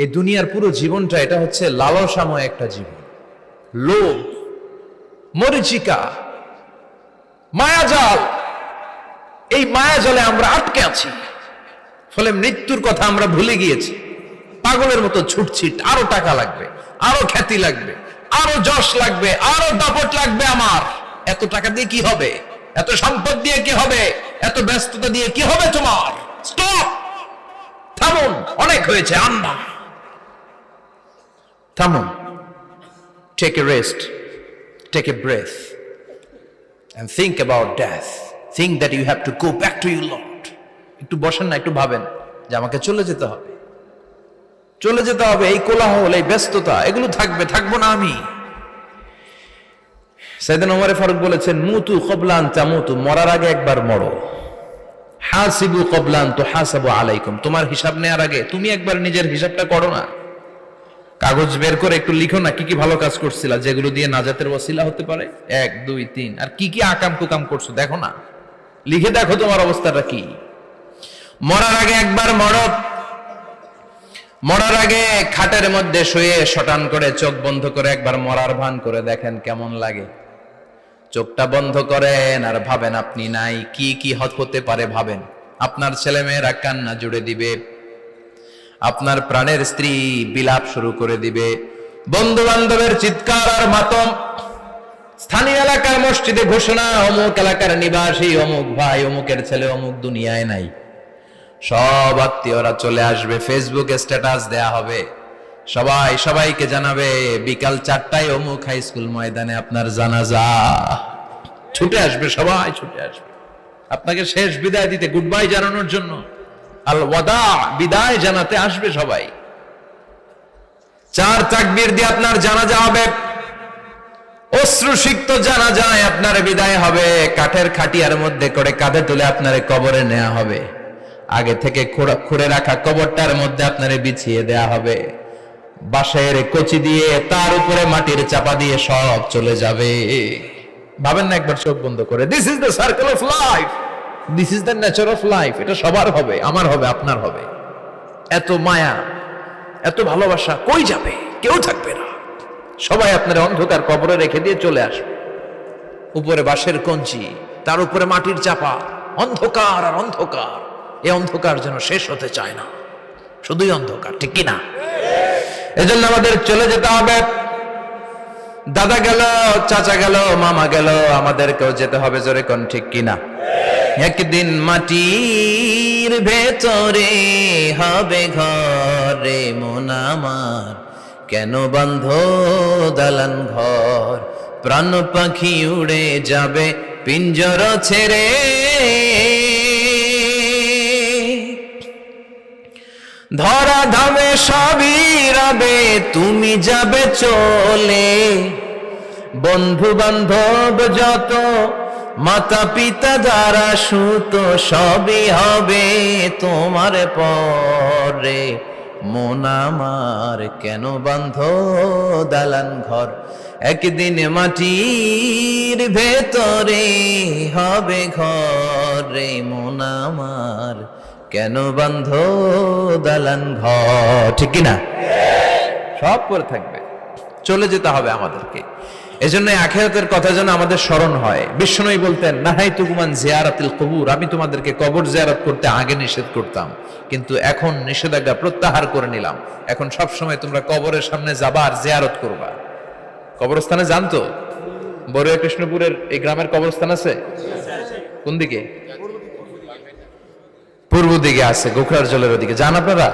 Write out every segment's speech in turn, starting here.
এই দুনিয়ার পুরো জীবনটা এটা হচ্ছে লালসাময় একটা জীবন, লোভ, মরিচিকা, মায়াজাল। এই মায়াজালে আমরা আটকে আছি, ফলে মৃত্যুর কথা আমরা ভুলে গিয়েছি। পাগলের মতো ছুটছি, আরো টাকা লাগবে, আরো খ্যাতি লাগবে, আরো যশ লাগবে, আরো দাপট লাগবে। আমার এত টাকা দিয়ে কি হবে? এত সম্পদ দিয়ে কি হবে? এত ব্যস্ততা দিয়ে কি হবে তোমার? স্টপ, থামুন, অনেক হয়েছে। আন্না, থামুন, take a rest, take a breath and think about death. Think that you have to go back to your Lord. একটু বসেন না, একটু ভাবেন যে আমাকে চলে যেতে হবে, চলে যেতে হবে। এই কোলাহল, এই ব্যস্ততা, এগুলো থাকবে, থাকবো না আমি। সাইয়েদনা ওমর ফারুক বলেছেন, মুতু ক্বাবলা আন তামুতু, মরার আগে একবার মরো। হাসিবু ক্বাবলা আন তুহাসাবু আলাইকুম, তোমার হিসাব নেওয়ার আগে তুমি একবার নিজের হিসাবটা করো না। কাগজ বের করে একটু লিখো না কি কি ভালো কাজ করছিলা, যেগুলো দিয়ে নাজাতের ওসিলা হতে পারে। 1 2 3, আর কি কি আকাম কুকাম করছো দেখো না, লিখে দেখো তোমার অবস্থাটা কি। মরার আগে একবার মরো। মরার আগে খাটের মধ্যে শুয়ে শটান করে চোখ বন্ধ করে একবার মরার ভান করে দেখেন কেমন লাগে। চোখটা বন্ধ করেন আর ভাবেন আপনি নাই, কি কি হতে পারে ভাবেন। আপনার ছেলে মেয়েরা কান্না জুড়ে দিবে, আপনার প্রাণের স্ত্রী বিলাপ শুরু করে দিবে, বন্ধু বান্ধবের চিৎকার আর মাতম, স্থানীয় এলাকার মসজিদে ঘোষণা, অমুক এলাকার নিবাসী অমুক ভাই অমুকের ছেলে অমুক দুনিয়ায় নাই। সব আত্মীয়রা চলে আসবে, ফেসবুকে স্ট্যাটাস দেয়া হবে, সবাই সবাইকে জানাবে বিকাল 4টায় অমুক হাই স্কুল ময়দানে আপনার জানাজা। ছুটে আসবে, সবাই ছুটে আসবে আপনাকে শেষ বিদায় দিতে, গুড বাই জানানোর জন্য, আল ওয়াদা, বিদায় জানাতে আসবে সবাই। 4 তাকবীর দিয়ে আপনার জানাজা হবে, অশ্রুসিক্ত জানাজায় আপনার বিদায় হবে। কাঠের খাটিয়ার মধ্যে করে কাঁধে তুলে আপনারে কবরে নেওয়া হবে। আগে থেকে খুঁড়ে রাখা কবরটার মধ্যে আপনারে বিছিয়ে দেয়া হবে। বাঁশের কচি দিয়ে তার উপরে মাটির চাপা দিয়ে সব চলে যাবে। ভাবেন না একবার চোখ বন্ধ করে, this is the circle of life, this is the nature of life. এটা সবার হবে, আমার হবে, আপনার হবে। এত মায়া, এত ভালোবাসা কই যাবে? কেউ থাকবে না, সবাই আপনার অন্ধকার কবরে রেখে দিয়ে চলে আসবে। উপরে বাঁশের কঞ্চি, তার উপরে মাটির চাপা, অন্ধকার আর অন্ধকার। এই অন্ধকার যেন শেষ হতে চায় না, শুধুই অন্ধকার, ঠিক কিনা? এজন্য আমাদের চলে যেতে হবে। দাদা গেল, চাচা গেল, মামা গেল, আমাদেরকেও যেতে হবে, জোরে কোন ঠিক কিনা? একদিন মাটির ভেতরে হবে ঘরে মন আমার, কেন বন্ধ দালান ঘর, প্রাণ পাখি উড়ে যাবে পিঞ্জর ছেড়ে। ধরা ধামে সবই রবে, তুমি যাবে চলে। বন্ধু বান্ধব যত, মাতা পিতা যারা সুত, সবই হবে তোমার পরে। মন আমার কেন বন্ধ দালান ঘর, একদিন মাটির ভেতরে হবে ঘরে মন আমার, কেন বন্ধ দালান ঘর, ঠিক কিনা? সব পরে থাকবে, চলে যেতে হবে আমাদেরকে। এজন্য আখিরাতের কথা যেন আমাদের স্মরণ হয়। বিশ্বনবী বলতেন, নাহাইতুকুম আন জিয়ারাতিল কুবুর, আমি তোমাদেরকে কবর জিয়ারত করতে আগে নিষেধ করতাম, কিন্তু এখন নিষেধাজ্ঞা প্রত্যাহার করে নিলাম। এখন সব সময় তোমরা কবরের সামনে যাবা আর জিয়ারত করবা। কবরস্থানে যান তো? বড়ুয়া কৃষ্ণপুরের এই গ্রামের কবরস্থান আছে? কোন দিকে? পূর্ব দিকে আছে, গোখরার জলের ওদিকে। যান আপনারা,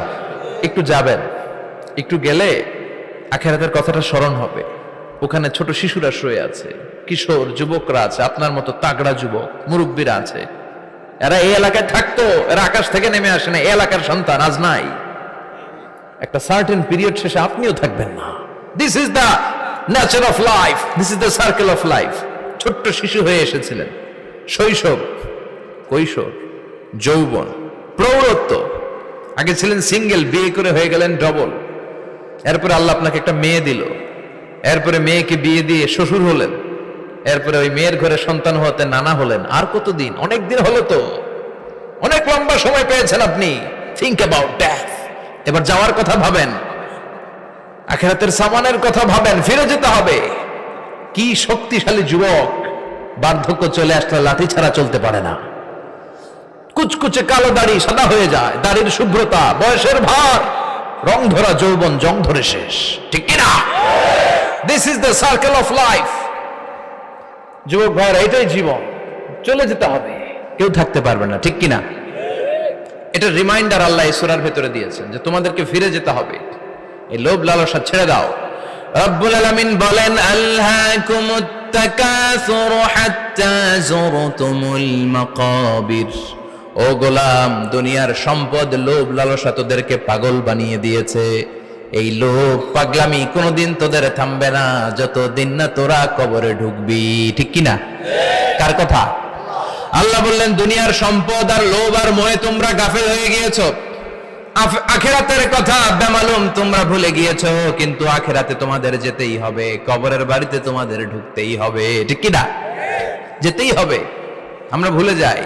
একটু যাবেন, একটু গেলে আখিরাতের কথাটা স্মরণ হবে। ওখানে ছোট শিশুরা শুয়ে আছে, কিশোর যুবকরা আছে, আপনার মতো তাগড়া যুবক, মুরব্বীরা আছে। এরা এই এলাকায় থাকতো, এরা আকাশ থেকে নেমে আসে না, এই এলাকার সন্তান, আজ নাই। একটা সার্টেন পিরিয়ড শেষে আপনিও থাকবেন না। This is the nature of life, this is the circle of life. ছোট্ট শিশু হয়ে এসেছিলেন, শৈশব, কৈশোর, যৌবন, প্রৌঢ়ত্ব। আগে ছিলেন সিঙ্গেল, বিয়ে করে হয়ে গেলেন ডবল। এরপরে আল্লাহ আপনাকে একটা মেয়ে দিল, এরপরে মেয়েকে বিয়ে দিয়ে শ্বশুর হলেন, এরপরে ওই মেয়ের ঘরে সন্তান হতে নানা হলেন। আর কতদিন? অনেক দিন হলো তো, অনেক লম্বা সময় পেয়েছেন আপনি। Think about death. এবার যাওয়ার কথা ভাবেন। আখিরাতের সামানের কথা ভাবেন, ফিরে যেতে হবে। কি শক্তিশালী যুবক, বার্ধক্য চলে আসলে লাঠি ছাড়া চলতে পারে না। কুচকুচে কালো দাড়ি সাদা হয়ে যায়, দাড়ির শুভ্রতা, বয়সের ভার, রং ধরা যৌবন জং ধরে শেষ, ঠিক কিনা? This is the circle of life. যুবক ভাইরা, এটাই জীবন, চলে যেতে হবে, কেউ থাকতে পারবে না, ঠিক কিনা? এটা রিমাইন্ডার আল্লাহ এই সূরার ভেতরে দিয়েছেন যে তোমাদেরকে ফিরে যেতে হবে, এই লোভ লালসা ছেড়ে দাও। রব্বুল আলামিন বলেন, আলহাকুমুত তাকাসুর হাত্তা যুরতুমুল মাকাবির। ও গোলাম, দুনিয়ার সম্পদ, লোভ লালসা তোদেরকে পাগল বানিয়ে দিয়েছে। এই লোভ পাগলামি কোনোদিন তোদের থামবে না যতদিন না তোরা কবরে ঢুকবি, ঠিক কিনা? কার কথা? আল্লাহ বললেন, দুনিয়ার সম্পদ আর লোভ আর মোহে তোমরা গাফেল হয়ে গিয়েছো। আখিরাতের কথা বেমালুম তোমরা ভুলে গিয়েছো, কিন্তু আখিরাতে তোমাদের যেতেই হবে, কবরের বাড়িতে তোমাদের ঢুকতেই হবে, ঠিক কিনা? যেতেই হবে, আমরা ভুলে যাই।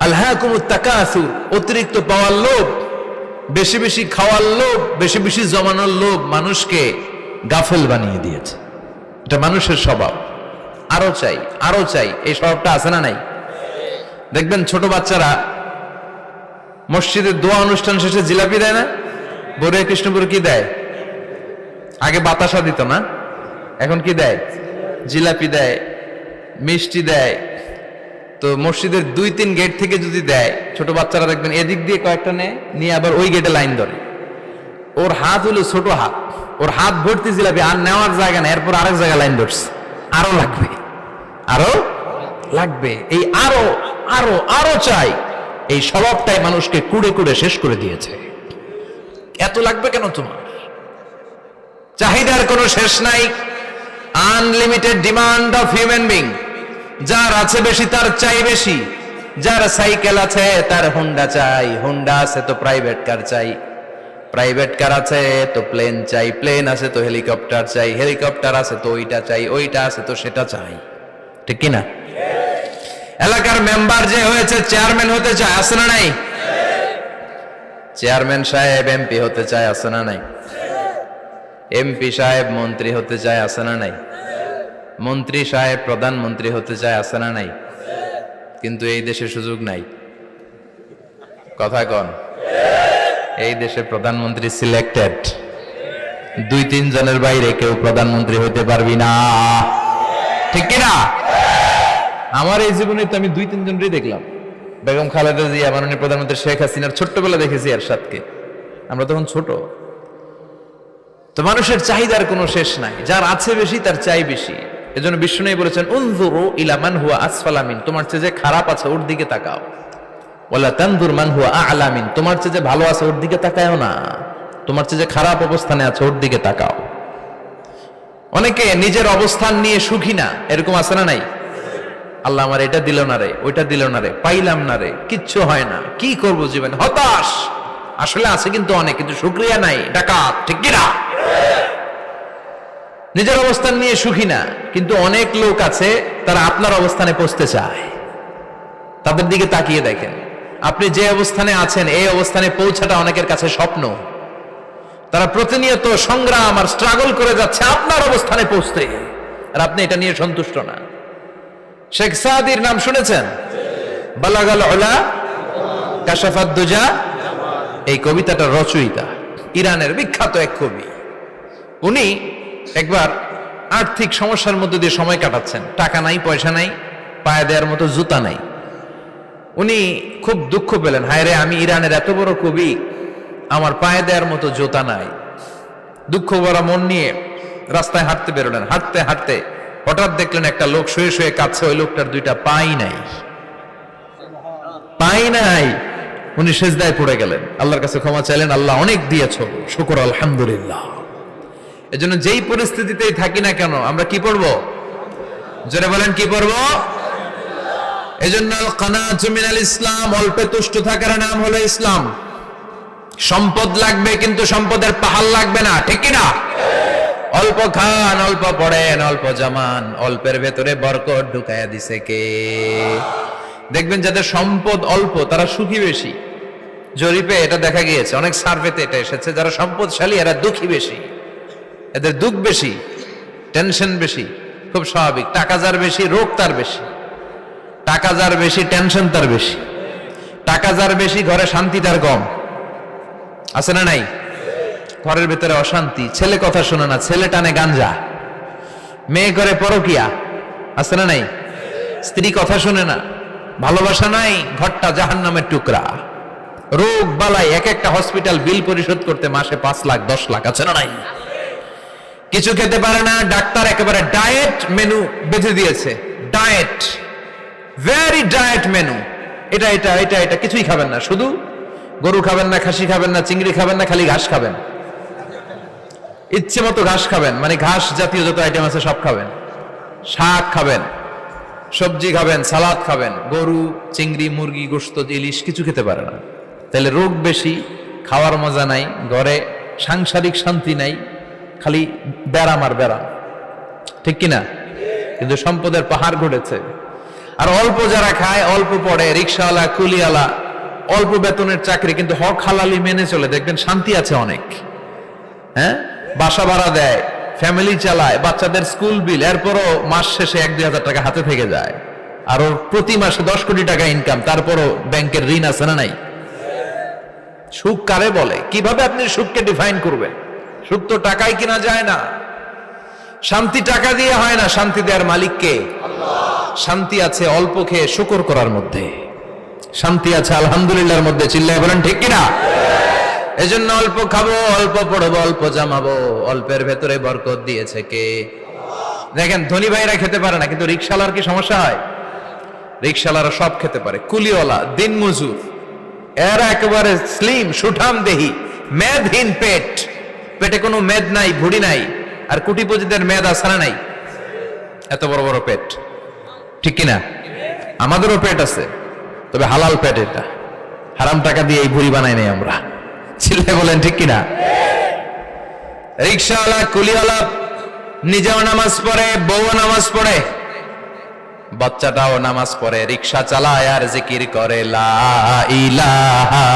আলহাকুমুত তাকাসুর, অতিরিক্ত পাওয়ার লোভ, বেশি বেশি খাওয়ার লোভ, বেশি বেশি জমানোর লোভ মানুষকে গাফেল বানিয়ে দিয়েছে। এটা মানুষের স্বভাব, আরো চাই আরো চাই, এই স্বভাবটা আছে না নাই? দেখবেন ছোট বাচ্চারা মসজিদের দোয়া অনুষ্ঠান শেষে জিলাপি দেয় না? বড় কৃষ্ণপুর কি দেয়? আগে বাতাসা দিত না, এখন কি দেয়? জিলাপি দেয়, মিষ্টি দেয়। তো মসজিদের 2-3 গেট থেকে যদি দেয়, ছোট বাচ্চারা দেখবেন এদিক দিয়ে কয়েকটা নিয়ে আবার ওই গেটে লাইন ধরে। ওর হাত হলো ছোট হাত, ওর হাত ভর্তি জিলাপি, আর নেওয়ার জায়গা না, এরপর আরেক জায়গায় লাইন ধরছে, আরো লাগবে, আরো লাগবে, এই আরো আরো আরো চাই। এই স্বভাবটাই মানুষকে কুড়ে কুড়ে শেষ করে দিয়েছে। এত লাগবে কেন তোমার? চাহিদার কোনো শেষ নাই, unlimited demand of human being. যার আছে বেশি তার চাই বেশি, যার সাইকেল আছে তার হুন্ডা চাই, হুন্ডা আছে তো প্রাইভেট কার চাই, প্রাইভেট কার আছে তো প্লেন চাই, প্লেন আছে তো হেলিকপ্টার চাই, হেলিকপ্টার আছে তো ওইটা চাই, ওইটা আছে তো সেটা চাই, ঠিক কিনা? এলাকার মেম্বার যে হয়েছে চেয়ারম্যান হতে চায়, আছে না নাই? চেয়ারম্যান সাহেব এমপি হতে চায়, আছে না নাই? এমপি সাহেব মন্ত্রী হতে চায়, আছে না নাই? মন্ত্রী সাহেব প্রধানমন্ত্রী হতে চায়, আছে না নাই? কিন্তু এই দেশে সুযোগ নাই, কথা কন। এই দেশে প্রধানমন্ত্রী সিলেক্টেড, 2-3 জনের বাইরে কেউ প্রধানমন্ত্রী হতে পারবি না, ঠিক কিনা? আমার এই জীবনে তো আমি 2-3 জনই দেখলাম। বেগম খালেদা জিয়া, মাননীয় প্রধানমন্ত্রী শেখ হাসিনার ছোট্টবেলা দেখেছি এরশাদকে, আমরা তখন ছোট। তো মানুষের চাহিদার কোনো শেষ নাই, যার আছে বেশি তার চাই বেশি। এজন্য বিষ্ণু বলেছেন, উনজুরু ইলা মান হুয়া আসফালা মিন, তোমার চেয়ে যে খারাপ আছে ওর দিকে তাকাও। ওয়ালা তানজুর মান হুয়া আ'লা মিন, তোমার চেয়ে যে ভালো আছে ওর দিকে তাকায়ও না, তোমার চেয়ে যে খারাপ অবস্থানে আছে ওর দিকে তাকাও। অনেকে নিজের অবস্থান নিয়ে সুখী না, এরকম আছে না নাই? আল্লাহ আমার এটা দিল না রে, ওইটা দিল না রে, পাইলাম না রে, কিচ্ছু হয় না, কি করব জীবনে, হতাশ। আসলে আছে কিন্তু অনেক, কিন্তু শুকরিয়া নাই, ডাকাত, ঠিক কিনা? নিজের অবস্থান নিয়ে সুখী না, কিন্তু অনেক লোক আছে তারা আপনার অবস্থানে পৌঁছতে চায়। তাদের দিকে তাকিয়ে দেখেন, আপনি যে অবস্থানে আছেন এই অবস্থানে পৌঁছাটা অনেকের কাছে স্বপ্ন। তারা প্রতিনিয়ত সংগ্রাম আর স্ট্রাগল করে যাচ্ছে আপনার অবস্থানে পৌঁছতে, আর আপনি এটা নিয়ে সন্তুষ্ট না। শেখ সাদির নাম শুনেছেন? বালাগাল উলা কাশাফাত দুজা, এই কবিতাটার রচয়িতা, ইরানের বিখ্যাত এক কবি। উনি একবার আর্থিক সমস্যার মধ্যে দিয়ে সময় কাটাচ্ছেন, টাকা নাই, পয়সা নাই, পায়ে দেওয়ার মতো জুতা নাই। উনি খুব দুঃখ পেলেন, হায় রে, আমি ইরানের এত বড় কবি, আমার পায়ে দেওয়ার মতো জুতা নাই। দুঃখ ভরা মন নিয়ে রাস্তায় হাঁটতে বেরোলেন। হাঁটতে হাঁটতে হঠাৎ দেখলেন একটা লোক শুয়ে শুয়ে কাঁদছে, ওই লোকটার 2টা পাই নাই, পাই নাই। উনি সেজদায় পড়ে গেলেন, আল্লাহর কাছে ক্ষমা চাইলেন, আল্লাহ অনেক দিয়েছো, শুকর আলহামদুলিল্লাহ। এজন্য যেই পরিস্থিতিতেই থাকি না কেন আমরা কি পড়বো? জোরে বলেন, কি পড়বো? এজন্য কানাতু মিনাল ইসলাম, অল্পে তুষ্ট থাকার নাম হলো ইসলাম। সম্পদ লাগবে কিন্তু সম্পদের পাহাড় লাগবে না, ঠিক কিনা? অল্প খান, অল্প পড়েন, অল্প জমান, অল্পের ভেতরে বরকত ঢুকাইয়া দিছে কে? দেখবেন যাদের সম্পদ অল্প তারা সুখী বেশি। জরিপে এটা দেখা গিয়েছে, অনেক সার্ভেতে এটা এসেছে, যারা সম্পদশালী এরা দুঃখী বেশি। এদের দুঃখ বেশি, টেনশন বেশি, খুব স্বাভাবিক। টাকা যার বেশি, রোগ তার বেশি। টাকা যার বেশি, টেনশন তার বেশি। টাকা যার বেশি, ঘরে শান্তি তার কম। আছে না নাই? ঘরের ভিতরে অশান্তি, ছেলে কথা শোনে না, ছেলে টানে গাঞ্জা, মেয়ে করে পরকিয়া। আছে না নাই? স্ত্রী কথা শোনে না, ভালোবাসা নাই, ঘরটা জাহান্নামের টুকরা। রোগ বালাই, এক একটা হসপিটাল বিল পরিশোধ করতে মাসে 5 লাখ 10 লাখ। আছে না নাই? কিছু খেতে পারে না, ডাক্তার একেবারে ডায়েট মেনু বেঁধে দিয়েছে। Diet, very diet menu. এটা এটা এটা এটা কিছুই খাবেন না, শুধু গরু খাবেন না, খাসি খাবেন না, চিংড়ি খাবেন না, খালি ঘাস খাবেন। ইচ্ছে মতো ঘাস খাবেন, মানে ঘাস জাতীয় যত আইটেম আছে সব খাবেন। শাক খাবেন, সবজি খাবেন, সালাদ খাবেন। গরু, চিংড়ি, মুরগি, গোশত, ইলিশ কিছু খেতে পারে না। তাহলে রোগ বেশি, খাওয়ার মজা নাই, ঘরে সাংসারিক শান্তি নাই, খালি ব্যারাম আর ব্যারাম। ঠিক কিনা? কিন্তু সম্পদের পাহাড় ঘটেছে। আর অল্প যারা খায়, অল্প পড়ে, রিক্সাওয়ালা, কুলিওয়ালা, অল্প বেতনের চাকরি, কিন্তু হক হালালি মেনে চলে, দেখবেন শান্তি আছে অনেক। হ্যাঁ, বাসা ভাড়া দেয়, ফ্যামিলি চালায়, বাচ্চাদের স্কুল বিল, এরপরও মাস শেষে 1-2 হাজার টাকা হাতে থেকে যায়। আর ওর প্রতি মাসে 10 কোটি টাকা ইনকাম, তারপরও ব্যাংকের ঋণ আছে না নাই? সুখ কারে বলে? কিভাবে আপনি সুখকে ডিফাইন করবেন? সুখ তো টাকায় কিনা যায় না। শান্তি টাকা দিয়ে হয় না, শান্তি দেওয়ার মালিক কে? শান্তি আছে অল্প খেয়ে শুকর করার মধ্যে, শান্তি আছে আলহামদুলিল্লাহর মধ্যে। চিল্লায় বলেন ঠিক কিনা? এজন্য অল্প খাবো, অল্প পড়বো, অল্প জামাবো, অল্পের ভেতরে বরকত দিয়েছে কে? দেখেন, ধনী ভাইরা খেতে পারে না, কিন্তু রিক্সাওয়ালার কি সমস্যা হয়? রিক্সাওয়ালারা সব খেতে পারে। কুলিওয়ালা, দিনমজুর, এরা একেবারে স্লিম, সুঠাম দেহি, মেদহীন পেট, পেটে কোনো মেদ নাই, ভুড়ি নাই। আর কোটিপতিদের মেদ আছে না নাই? এত বড় বড় পেট। ঠিক কিনা? আমাদেরও পেট আছে, তবে হালাল পেট। এটা হারাম টাকা দিয়ে এই ভুড়ি বানাই নাই আমরা। চিল্লায় বলেন ঠিক কিনা? রিক্সাওয়ালা, কুলিওয়ালা নিজেও নামাজ পড়ে, বউও নামাজ পড়ে, বাচ্চাটাও নামাজ পড়ে, রিক্সা চালায় আর জিকির করে লা ইলাহা